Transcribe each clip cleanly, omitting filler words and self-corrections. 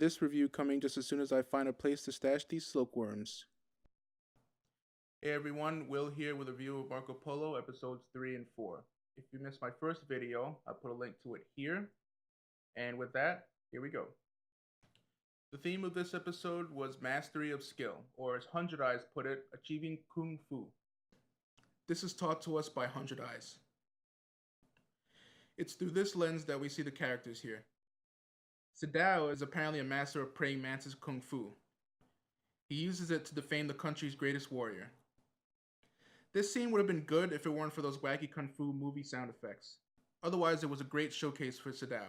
this review coming just as soon as I find a place to stash these silkworms. Hey everyone, Will here with a review of Marco Polo episodes 3 and 4. If you missed my first video, I'll put a link to it here. And with that, here we go. The theme of this episode was mastery of skill, or as Hundred Eyes put it, achieving Kung Fu. This is taught to us by Hundred Eyes. It's through this lens that we see the characters here. Sadao is apparently a master of praying mantis Kung Fu. He uses it to defame the country's greatest warrior. This scene would have been good if it weren't for those wacky Kung Fu movie sound effects. Otherwise, it was a great showcase for Sadao.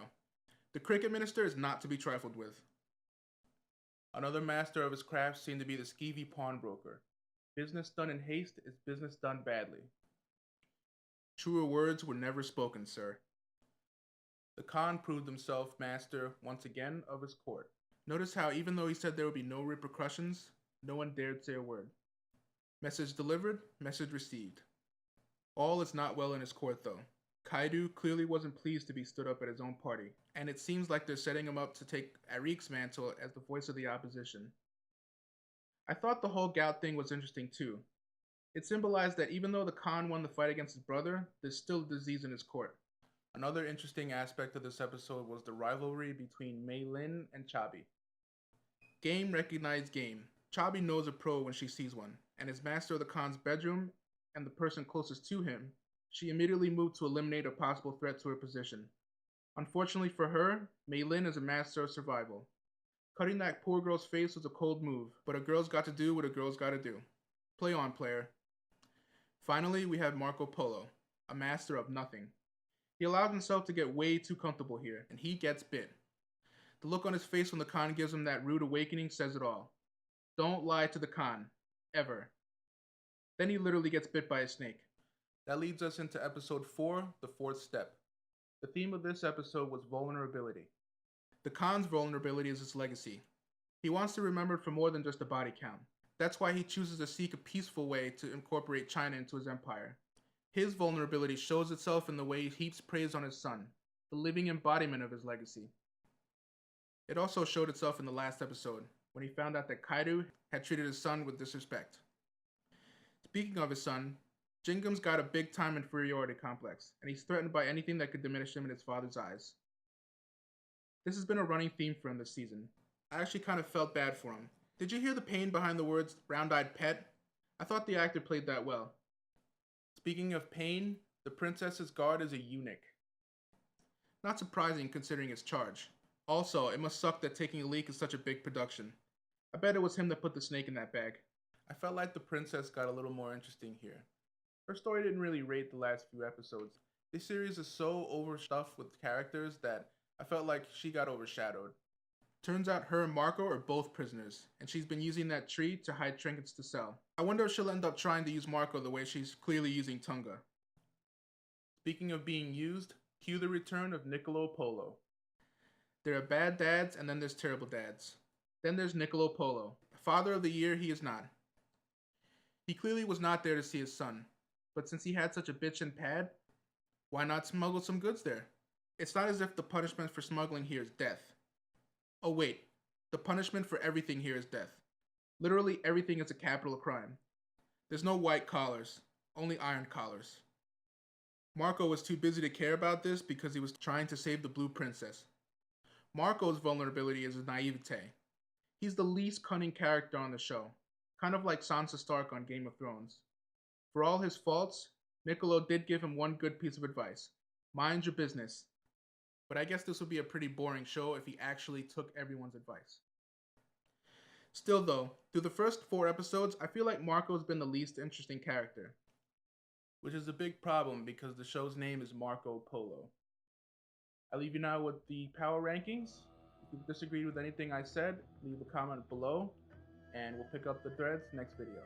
The cricket minister is not to be trifled with. Another master of his craft seemed to be the skeevy pawnbroker. Business done in haste is business done badly. Truer words were never spoken, sir. The Khan proved himself master, once again, of his court. Notice how even though he said there would be no repercussions, no one dared say a word. Message delivered, message received. All is not well in his court though. Kaido clearly wasn't pleased to be stood up at his own party, and it seems like they're setting him up to take Arik's mantle as the voice of the opposition. I thought the whole gout thing was interesting too. It symbolized that even though the Khan won the fight against his brother, there's still disease in his court. Another interesting aspect of this episode was the rivalry between Mei Lin and Chabi. Game recognized game. Chabi knows a pro when she sees one, and as master of the Khan's bedroom and the person closest to him, she immediately moved to eliminate a possible threat to her position. Unfortunately for her, Mei Lin is a master of survival. Cutting that poor girl's face was a cold move, but a girl's got to do what a girl's got to do. Play on, player. Finally, we have Marco Polo, a master of nothing. He allowed himself to get way too comfortable here, and he gets bit. The look on his face when the Khan gives him that rude awakening says it all. Don't lie to the Khan. Ever. Then he literally gets bit by a snake. That leads us into episode 4, the fourth step. The theme of this episode was vulnerability. The Khan's vulnerability is his legacy. He wants to be remembered for more than just a body count. That's why he chooses to seek a peaceful way to incorporate China into his empire. His vulnerability shows itself in the way he heaps praise on his son, the living embodiment of his legacy. It also showed itself in the last episode, when he found out that Kaido had treated his son with disrespect. Speaking of his son, Jingum's got a big time inferiority complex, and he's threatened by anything that could diminish him in his father's eyes. This has been a running theme for him this season. I actually kind of felt bad for him. Did you hear the pain behind the words round-eyed pet? I thought the actor played that well. Speaking of pain, the princess's guard is a eunuch. Not surprising considering his charge. Also, it must suck that taking a leak is such a big production. I bet it was him that put the snake in that bag. I felt like the princess got a little more interesting here. Her story didn't really rate the last few episodes. This series is so overstuffed with characters that I felt like she got overshadowed. Turns out her and Marco are both prisoners, and she's been using that tree to hide trinkets to sell. I wonder if she'll end up trying to use Marco the way she's clearly using Tunga. Speaking of being used, cue the return of Niccolo Polo. There are bad dads, and then there's terrible dads. Then there's Niccolo Polo. Father of the year he is not. He clearly was not there to see his son, but since he had such a bitchin' pad, why not smuggle some goods there? It's not as if the punishment for smuggling here is death. Oh wait, the punishment for everything here is death. Literally everything is a capital crime. There's no white collars, only iron collars. Marco was too busy to care about this because he was trying to save the Blue Princess. Marco's vulnerability is his naivete. He's the least cunning character on the show, kind of like Sansa Stark on Game of Thrones. For all his faults, Niccolo did give him one good piece of advice. Mind your business. But I guess this would be a pretty boring show if he actually took everyone's advice. Still though, through the first 4 episodes, I feel like Marco's been the least interesting character. Which is a big problem because the show's name is Marco Polo. I leave you now with the power rankings. If you've disagreed with anything I said, leave a comment below, and we'll pick up the threads next video.